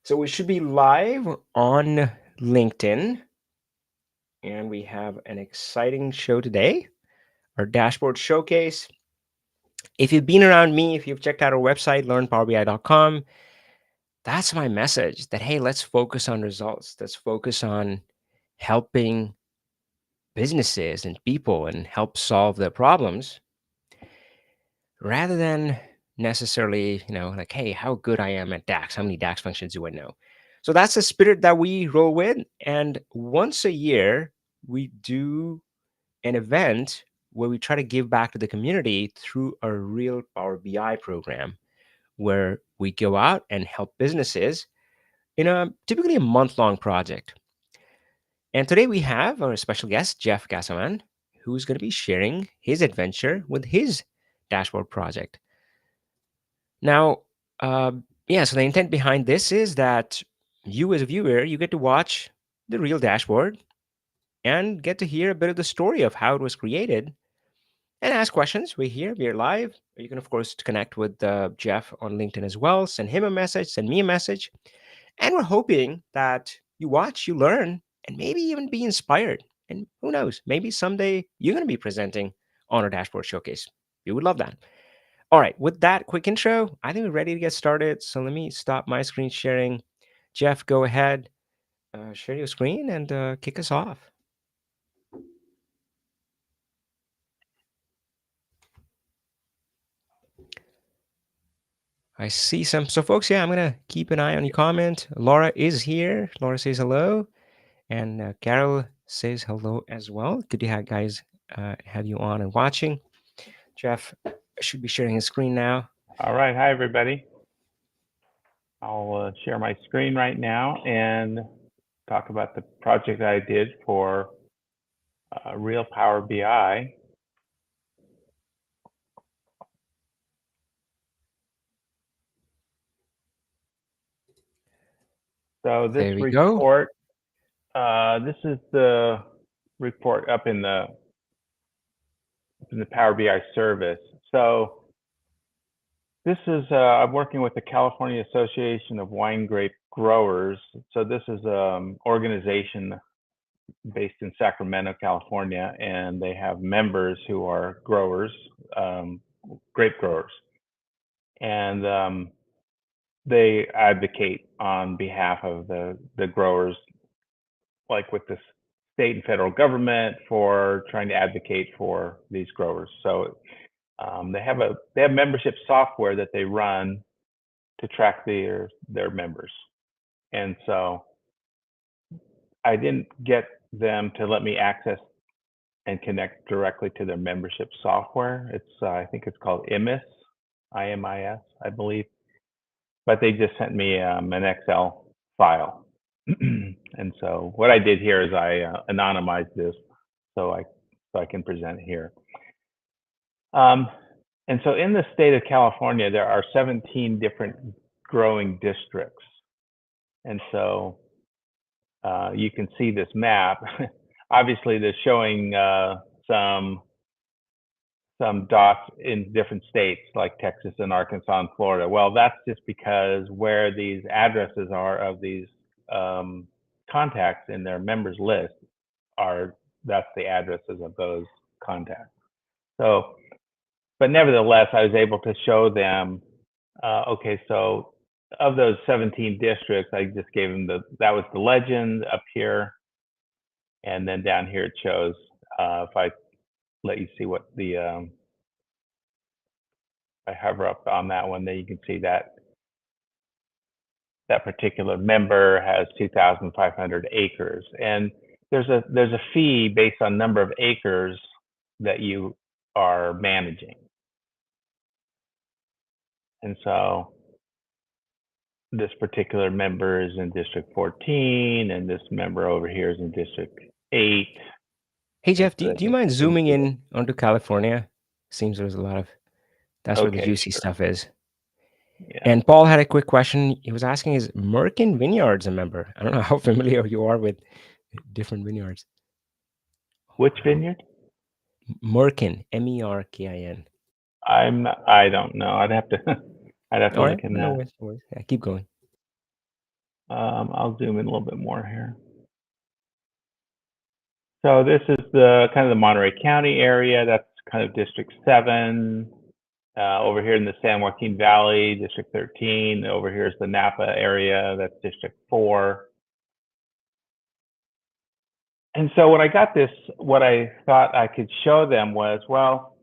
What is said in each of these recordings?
So we should be live on LinkedIn, and we have an exciting show today, our dashboard showcase. If you've been around me, if you've checked out our website, learnpowerbi.com, that's my message that, hey, let's focus on results. Let's focus on helping businesses and people and help solve their problems rather than necessarily, like, hey, how good I am at DAX. How many DAX functions do I know? So that's the spirit that we roll with. And once a year, we do an event where we try to give back to the community through a real Power BI program where we go out and help businesses in a typically a month-long project. And today we have our special guest, Jeff Gassaman, who's going to be sharing his adventure with his dashboard project. Now, uh, yeah, so the intent behind this is that you, as a viewer, you get to watch the real dashboard and get to hear a bit of the story of how it was created and ask questions. We're here, we're live. You can, of course, connect with Jeff on LinkedIn as well. Send him a message, send me a message. And we're hoping that you watch, you learn, and maybe even be inspired. And who knows, maybe someday you're going to be presenting on a dashboard showcase. We would love that. All right, with that quick intro, I think we're ready to get started. So let me stop my screen sharing. Jeff, go ahead, share your screen and kick us off. I see some. So, folks, yeah, I'm going to keep an eye on your comment. Laura is here. Laura says hello. And Carol says hello as well. Good to have guys have you on and watching. Jeff should be sharing his screen now. All right. Hi, everybody. I'll share my screen right now and talk about the project I did for Real Power BI. So this There we go. report, this is the report up in the Power BI service. So this is, I'm working with the California Association of Wine Grape Growers. So this is an organization based in Sacramento, California, and they have members who are growers, grape growers, and they advocate on behalf of the growers, like with the state and federal government, for trying to advocate for these growers. So they have membership software that they run to track their members, and so I didn't get them to let me access and connect directly to their membership software. It's I think it's called IMIS, IMIS, I believe. But they just sent me an Excel file, and so what I did here is I anonymized this so I can present here. And so in the state of California, there are 17 different growing districts, and so you can see this map. Obviously, they're showing some dots in different states like Texas and Arkansas and Florida. Well, that's just because where these addresses are of these contacts in their members list that's the addresses of those contacts. So, but nevertheless, I was able to show them, okay, so of those 17 districts, I just gave them that was the legend up here. And then down here it shows, if I let you see what I hover up on that one, then you can see that particular member has 2,500 acres. And there's a fee based on number of acres that you are managing. And so this particular member is in District 14, and this member over here is in District 8. Hey, Jeff, do you mind zooming in onto California? Seems there's a lot of, that's where the juicy stuff is. Yeah. And Paul had a quick question. He was asking, is Merkin Vineyards a member? I don't know how familiar you are with different vineyards. Which vineyard? Merkin, Merkin. I don't know. I'd have to All look right, in no that. worries, no worries. Yeah, keep going. I'll zoom in a little bit more here. So this is the kind of the Monterey County area. That's kind of District 7. Over here in the San Joaquin Valley, District 13. Over here is the Napa area. That's District 4. And so when I got this, what I thought I could show them was, well,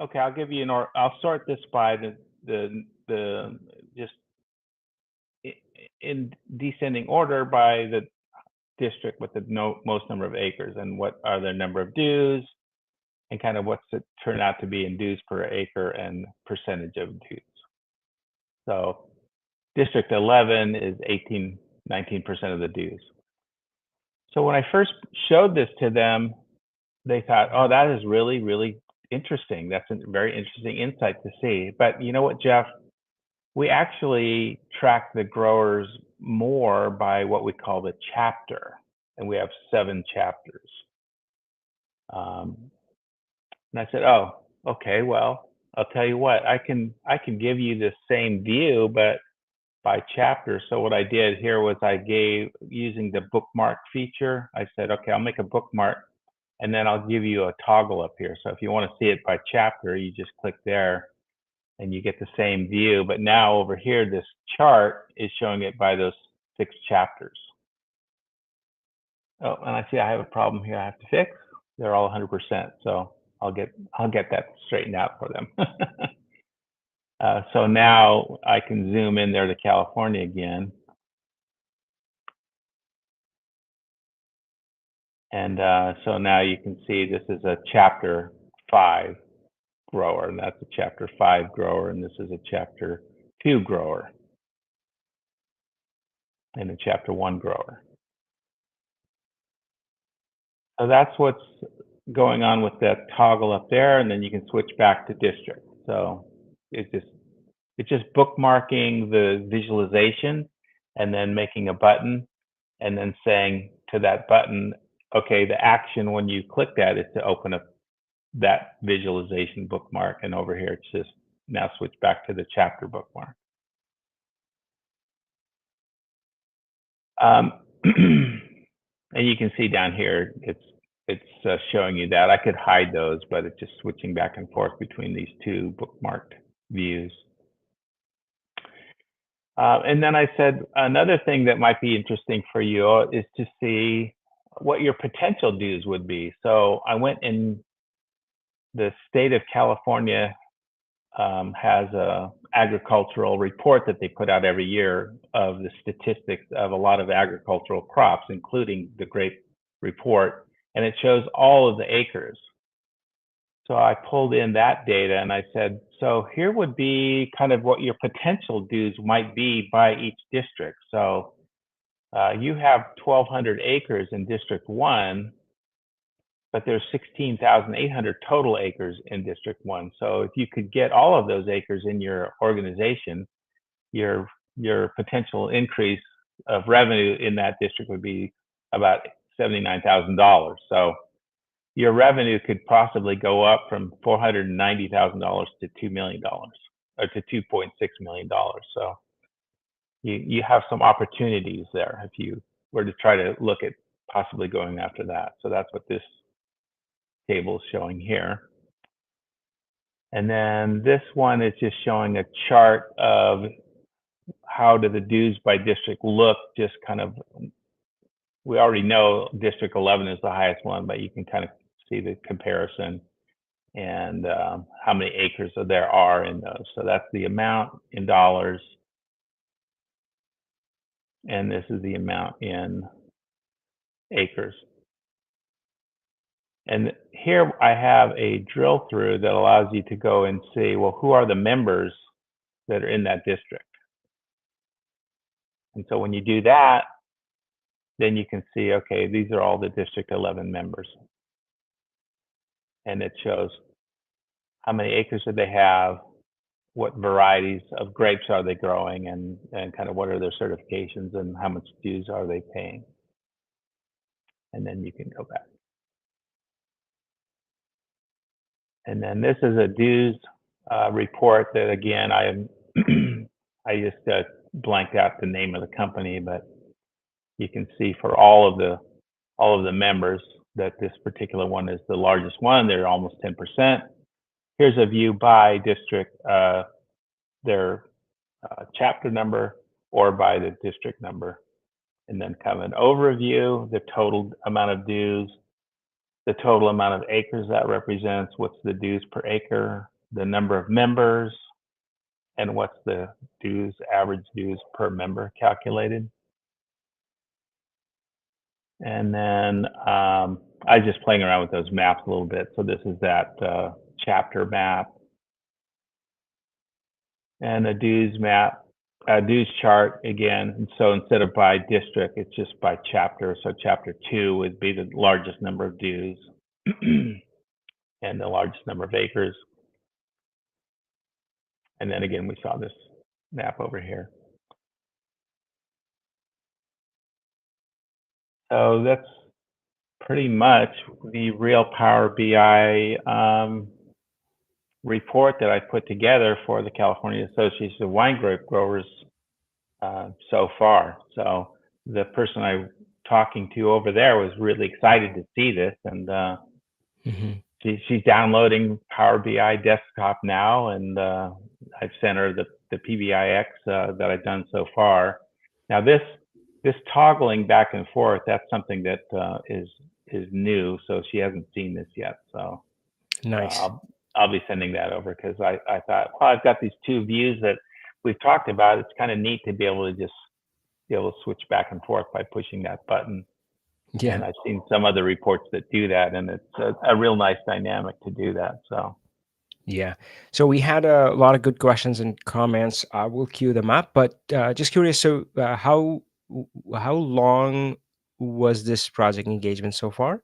okay, I'll give you I'll sort this by the just in descending order by the district with the most number of acres and what are their number of dues and kind of what's it turn out to be in dues per acre and percentage of dues. So District 11 is 19% of the dues. So when I first showed this to them, they thought, oh, that is really, really interesting. That's a very interesting insight to see. But you know what, Jeff? We actually track the growers more by what we call the chapter, and we have 7 chapters. And I said, oh, okay, well, I'll tell you what, I can give you the same view, but by chapter. So what I did here was I gave, using the bookmark feature, I said, okay, I'll make a bookmark and then I'll give you a toggle up here. So if you want to see it by chapter, you just click there and you get the same view. But now over here, this chart is showing it by those 6 chapters. Oh, and I see I have a problem here I have to fix. They're all 100%. So I'll get that straightened out for them. So now I can zoom in there to California again. And so now you can see this is a chapter 5 grower, and that's a chapter 5 grower, and this is a chapter 2 grower, and a chapter 1 grower. So that's what's going on with that toggle up there, and then you can switch back to district. So it's just bookmarking the visualization and then making a button and then saying to that button, okay, the action when you click that is to open up that visualization bookmark. And over here, it's just now switch back to the chapter bookmark. And you can see down here, it's showing you that. I could hide those, but it's just switching back and forth between these 2 bookmarked views. And then I said, another thing that might be interesting for you is to see what your potential dues would be. So I went in, the state of California has a agricultural report that they put out every year of the statistics of a lot of agricultural crops, including the grape report, and it shows all of the acres. So I pulled in that data and I said, so here would be kind of what your potential dues might be by each district. So you have 1,200 acres in District 1, but there's 16,800 total acres in District 1. So if you could get all of those acres in your organization, your potential increase of revenue in that district would be about $79,000. So your revenue could possibly go up from $490,000 to $2 million or to $2.6 million. So you have some opportunities there if you were to try to look at possibly going after that. So that's what this table is showing here. And then this one is just showing a chart of how do the dues by district look, just kind of, we already know District 11 is the highest one, but you can kind of see the comparison and how many acres there are in those. So that's the amount in dollars. And this is the amount in acres. And here I have a drill through that allows you to go and see, well, who are the members that are in that district? And so when you do that, then you can see, okay, these are all the District 11 members. And it shows how many acres do they have, what varieties of grapes are they growing, and kind of what are their certifications and how much dues are they paying. And then you can go back. And then this is a dues report that, again, I just blanked out the name of the company, but you can see for all of the members that this particular one is the largest one. They're almost 10%. Here's a view by district, their chapter number or by the district number. And then kind of an overview, the total amount of dues, the total amount of acres that represents, what's the dues per acre, the number of members, and what's the dues, average dues per member calculated. And then I was just playing around with those maps a little bit. So this is that chapter map and a dues map, a dues chart again. And so instead of by district, it's just by chapter. So chapter 2 would be the largest number of dues and the largest number of acres. And then again, we saw this map over here. So that's pretty much the real Power BI report that I put together for the California Association of Wine Grape Growers so far. So the person I'm talking to over there was really excited to see this, and she's downloading Power BI desktop now, and I've sent her the PBIX that I've done so far. Now this toggling back and forth, that's something that is new, so she hasn't seen this yet. So Nice. I'll be sending that over because I thought, well, I've got these two views that we've talked about. It's kind of neat to be able to switch back and forth by pushing that button. Yeah. And I've seen some other reports that do that, and it's a real nice dynamic to do that. So Yeah. So we had a lot of good questions and comments. I will queue them up, but just curious. So how long was this project engagement so far?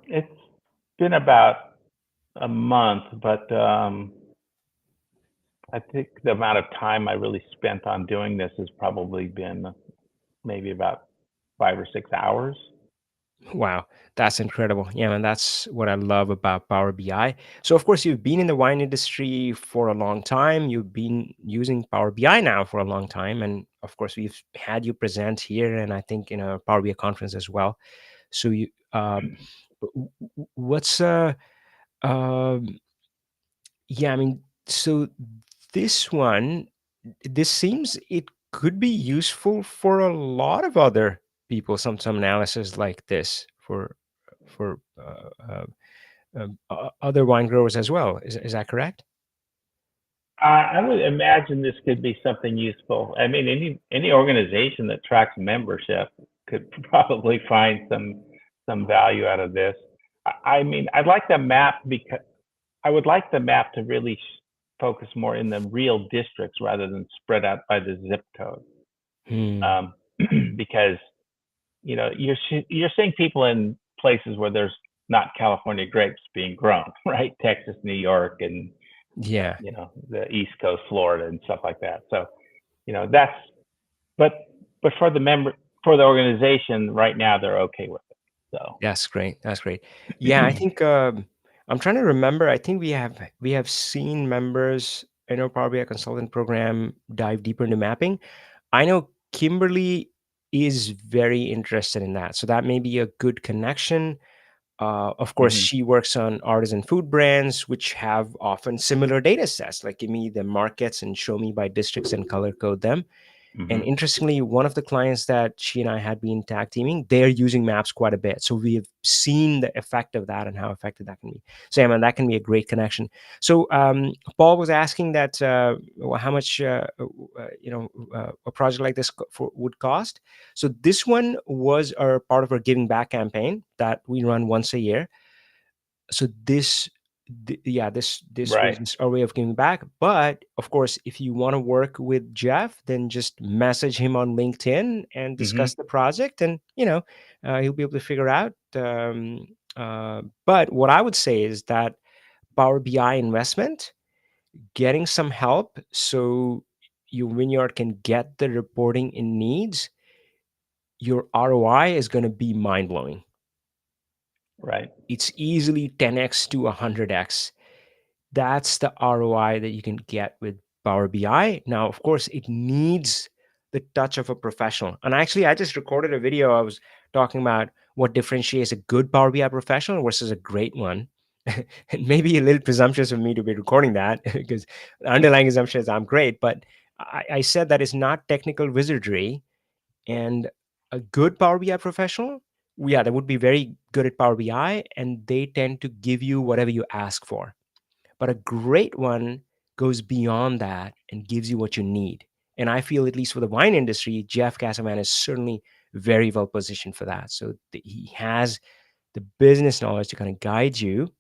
it's been about a month, but I think the amount of time I really spent on doing this has probably been maybe about 5 or 6 hours. Wow, that's incredible. Yeah, man, that's what I love about Power BI. So, of course, you've been in the wine industry for a long time. You've been using Power BI now for a long time. And of course, we've had you present here and I think in a Power BI conference as well. So, what's, um, yeah, I mean, so this one, this seems it could be useful for a lot of other people, some analysis like this for other wine growers as well. Is that correct? I would imagine this could be something useful. I mean, any organization that tracks membership could probably find some value out of this. I mean, I'd like the map because I would like the map to really focus more in the real districts rather than spread out by the zip code. Hmm. Because you're seeing people in places where there's not California grapes being grown, right? Texas, New York, and Yeah, the East Coast, Florida, and stuff like that. So that's but for the organization right now, they're okay with it. So that's great. That's great. Yeah, I think I'm trying to remember. I think we have seen members in our Power BI consultant program dive deeper into mapping. I know Kimberly is very interested in that, so that may be a good connection. Of course, mhm, she works on artisan food brands, which have often similar data sets, like give me the markets and show me by districts and color code them. And mhm. interestingly, one of the clients that she and I had been tag teaming, they're using maps quite a bit. So we've seen the effect of that and how effective that can be. So, yeah, man, that can be a great connection. So, Paul was asking that how much a project like this would cost. So this one was our part of our giving back campaign that we run once a year. So this was Right. just our way of giving back. But of course, if you want to work with Jeff, then just message him on LinkedIn and Mhm. discuss the project, and he'll be able to figure out. But what I would say is that Power BI investment, getting some help so your vineyard can get the reporting it needs, your ROI is going to be mind blowing. Right. It's easily 10x to 100x. That's the ROI that you can get with Power BI. Now, of course, it needs the touch of a professional. And actually, I just recorded a video. I was talking about what differentiates a good Power BI professional versus a great one. And maybe a little presumptuous of me to be recording that because the underlying assumption is I'm great. But I said that it's not technical wizardry. And a good Power BI professional, yeah, they would be very good at Power BI and they tend to give you whatever you ask for. But a great one goes beyond that and gives you what you need. And I feel, at least for the wine industry, Jeff Casavan is certainly very well positioned for that. So he has the business knowledge to kind of guide you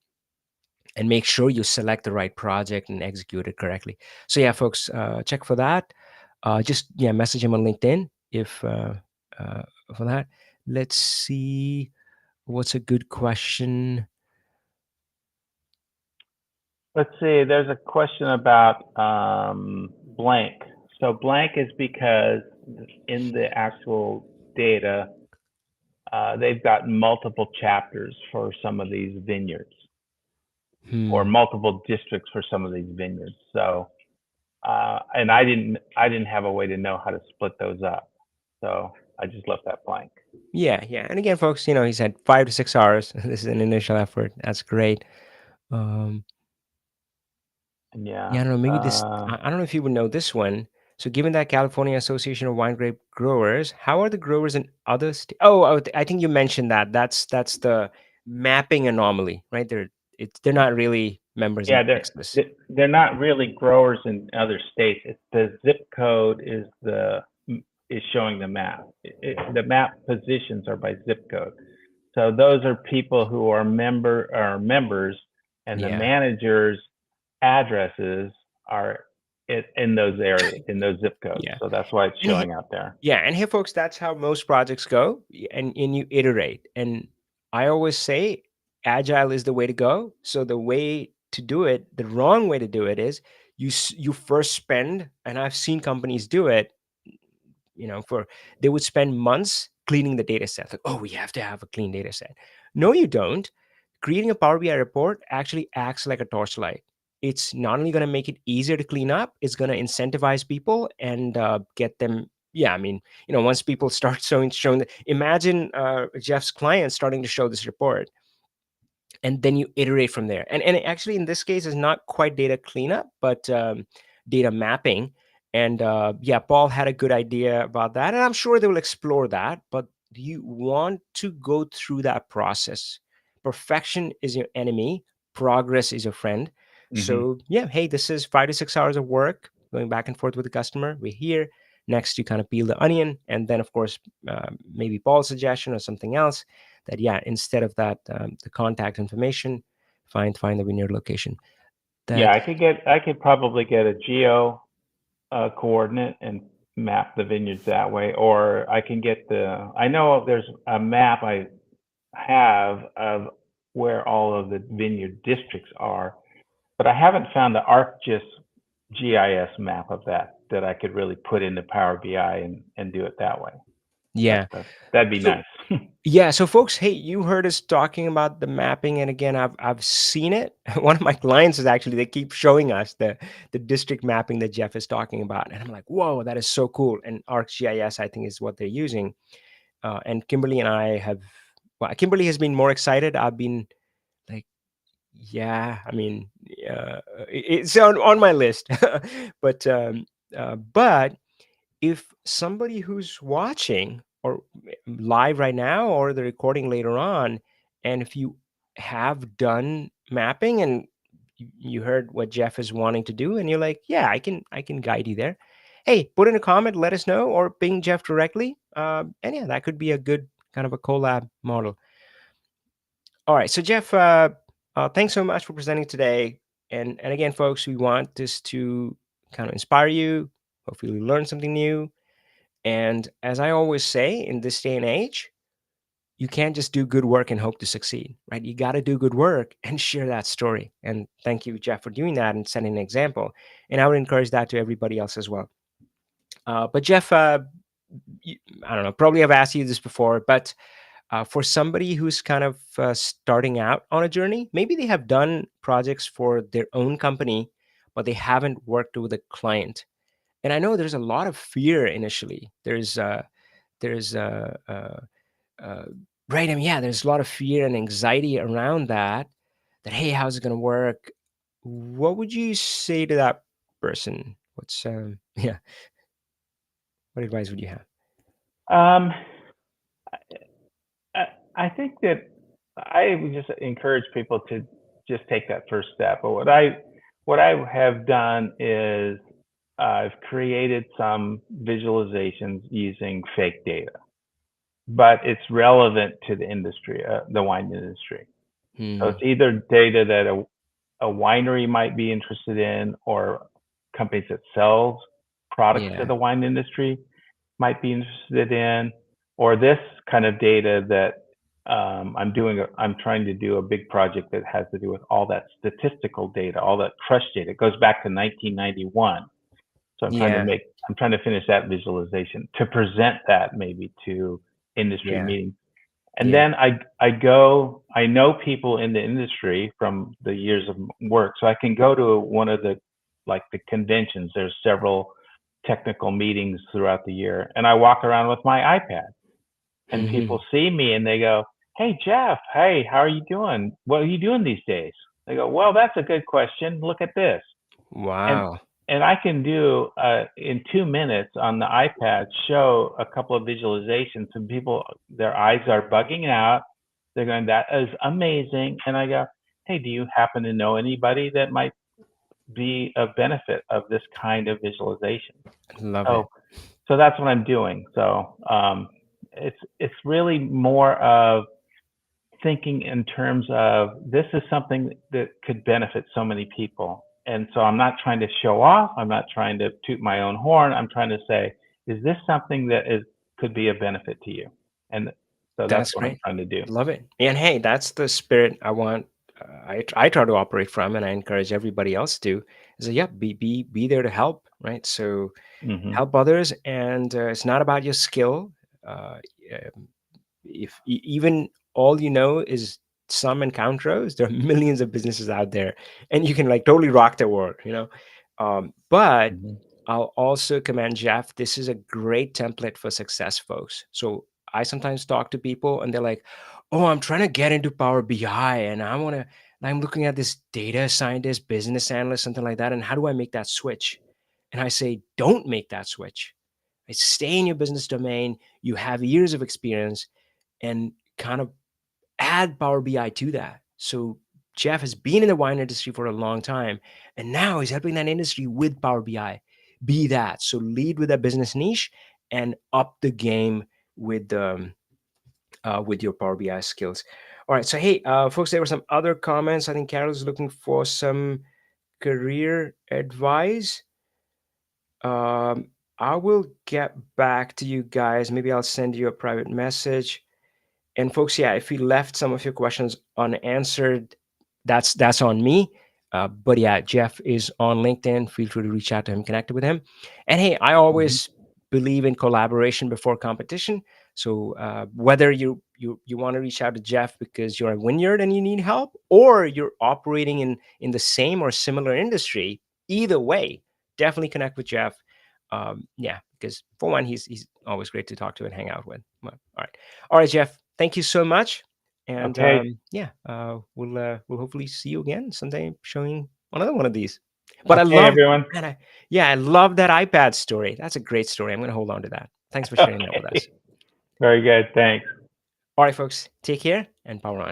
and make sure you select the right project and execute it correctly. So yeah, folks, check for that. Just yeah, message him on LinkedIn if uh, for that. Let's see what's a good question. Let's see. There's a question about blank. So blank is because in the actual data, they've got multiple chapters for some of these vineyards, or Hmm. multiple districts for some of these vineyards. So, and I didn't have a way to know how to split those up. So I just left that blank. Yeah, yeah. And again, folks, he said 5 to 6 hours. This is an initial effort. That's great. Um, Yeah. yeah, I don't know. Maybe this. I don't know if you would know this one. So, given that California Association of Wine Grape Growers, how are the growers in other states? I think you mentioned that. That's the mapping anomaly, right? They're not really members in Yeah, Texas. they're not really growers in other states. It's the zip code is showing the map. The map positions are by zip code. So those are people who are members, and the Yeah, managers' addresses are in those areas, in those zip codes. yeah. So that's why it's And showing out there. yeah, and here, folks, that's how most projects go, and you iterate. And I always say, agile is the way to go. So the way to do it, the wrong way to do it is you first spend, and I've seen companies do it. For they would spend months cleaning the data set. Like, oh, we have to have a clean data set. No, you don't. Creating a Power BI report actually acts like a torchlight. It's not only going to make it easier to clean up, it's going to incentivize people and get them. Yeah, I mean, once people start showing, imagine Jeff's client starting to show this report, and then you iterate from there. And actually, in this case, is not quite data cleanup, but data mapping. And yeah, Paul had a good idea about that, and I'm sure they will explore that. But you want to go through that process. Perfection is your enemy. Progress is your friend. Hmm. So yeah, hey, this is 5 to 6 hours of work going back and forth with the customer. We're here. Next, you kind of peel the onion, and then of course, maybe Paul's suggestion or something else that yeah, instead of that, the contact information, find the vineyard location. Yeah, That I could probably get a geo coordinate and map the vineyards that way, or I can get I know there's a map I have of where all of the vineyard districts are, but I haven't found the ArcGIS GIS map of that I could really put into Power BI and do it that way. yeah. That'd be So nice. yeah, so folks, hey, you heard us talking about the mapping, and again, I've seen it. One of my clients is actually they keep showing us the district mapping that Jeff is talking about, and I'm like, whoa, that is so cool. And ArcGIS, I think, is what they're using. And Kimberly and I have, well, Kimberly has been more excited. I've been like, yeah, I mean, it's on my list. But if somebody who's watching or live right now or the recording later on, and if you have done mapping and you heard what Jeff is wanting to do, and you're like, yeah, I can guide you there. Hey, put in a comment, let us know, or ping Jeff directly. And yeah, that could be a good kind of a collab model. All right, so Jeff, thanks so much for presenting today. And again, folks, we want this to kind of inspire you. Hopefully, you learn something new. And as I always say, in this day and age, you can't just do good work and hope to succeed, right? You got to do good work and share that story. And thank you, Jeff, for doing that and setting an example. And I would encourage that to everybody else as well. But Jeff, I don't know, probably I've asked you this before, but for somebody who's kind of starting out on a journey, maybe they have done projects for their own company, but they haven't worked with a client. And I know there's a lot of fear initially. There's uh, right. I mean, yeah, there's a lot of fear and anxiety around that. That, hey, how's it gonna work? What would you say to that person? What's yeah? What advice would you have? Um, I think that I would just encourage people to just take that first step. But what I have done is I've created some visualizations using fake data, but it's relevant to the industry, the wine industry. So Hmm. it's either data that a winery might be interested in, or companies that sells products to Yeah. the wine industry might be interested in, or this kind of data that I'm trying to do a big project that has to do with all that statistical data, all that crush data. It goes back to 1991. So Yeah. I'm trying to finish that visualization to present that maybe to industry Yeah. meetings. And Yeah. then I know people in the industry from the years of work. So I can go to one of the conventions. There's several technical meetings throughout the year. And I walk around with my iPad, and Hmm. people see me and they go, "Hey, Jeff, hey, how are you doing? What are you doing these days?" They go, "Well, that's a good question. Look at this." And Wow. I can do in 2 minutes on the iPad, show a couple of visualizations, and people, their eyes are bugging out. They're going, "That is amazing." And I go, "Hey, do you happen to know anybody that might be a benefit of this kind of visualization?" Love it. So that's what I'm doing. So it's really more of thinking in terms of, this is something that could benefit so many people. And so I'm not trying to show off. I'm not trying to toot my own horn. I'm trying to say, is this something that could be a benefit to you? And so that's That's what I'm great. trying to do. Love it. And hey, that's the spirit I want. I try to operate from, and I encourage everybody else to. Is that, yeah, be there to help, right? So Hmm. help others, and it's not about your skill. Uh, um, if even all you know is some encounters, there are millions of businesses out there, and you can like totally rock the world, you know. But Hmm. I'll also commend Jeff. This is a great template for success, folks. So I sometimes talk to people and they're like, "Oh, I'm trying to get into Power BI and I'm looking at this data scientist, business analyst, something like that. And how do I make that switch?" And I say, don't make that switch. Right? Stay in your business domain. You have years of experience, and kind of add Power BI to that. So Jeff has been in the wine industry for a long time, and now he's helping that industry with Power BI. Be that. So lead with a business niche and up the game with your Power BI skills. All right. So hey, folks, there were some other comments. I think Carol's looking for some career advice. Um, I will get back to you guys. Maybe I'll send you a private message. And folks, yeah, if we left some of your questions unanswered, that's on me. But yeah, Jeff is on LinkedIn. Feel free to reach out to him, connect with him. And hey, I Hmm. always believe in collaboration before competition. So whether you want to reach out to Jeff because you're a vineyard and you need help, or you're operating in the same or similar industry, either way, definitely connect with Jeff. Yeah, because for one, he's always great to talk to and hang out with. Well, all right, Jeff. Thank you so much. And Okay. yeah, we'll hopefully see you again someday, showing another one of these. But I Okay, love, everyone. man, yeah, I love that iPad story. That's a great story. I'm gonna hold on to that. Thanks for sharing that with us. Okay. Very good. Thanks. All right, folks, take care and power on.